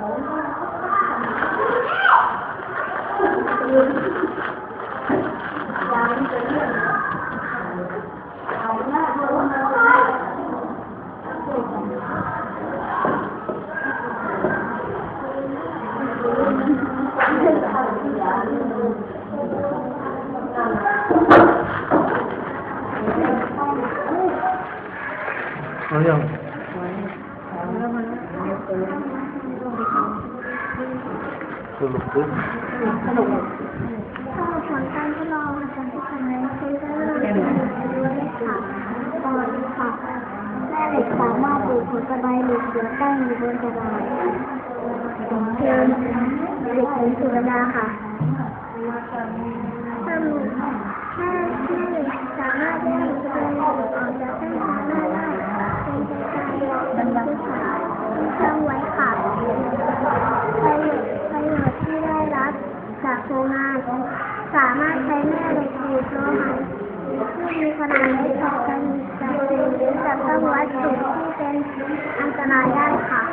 เอาอย่างสรุปปุ๊บผลการทดลองอาจารย์ที่ทำในเซนเตอร์ด้วยค่ะตอนค่ะแม่เหล็กสามารถดูดผลกระบายเหล็กเหลือตั้งอยู่บนกระดาษเชิญเหล็กเป็นสุรดาค่ะสรุปถ้าแม่เหล็กสามารถแยกตัวเหล็กออกจากเส้นทางได้เป็นการยกเป็นพื้นฐานตั้งไว้ค่ะประโยชน์ที่ได้รับจากโรงงานสามารถใช้แม่เหล็กดูดโลหะที่มีขนาดเล็กออกจากเศษหรือจากวัตถุที่เป็นอันตรายได้ค่ะ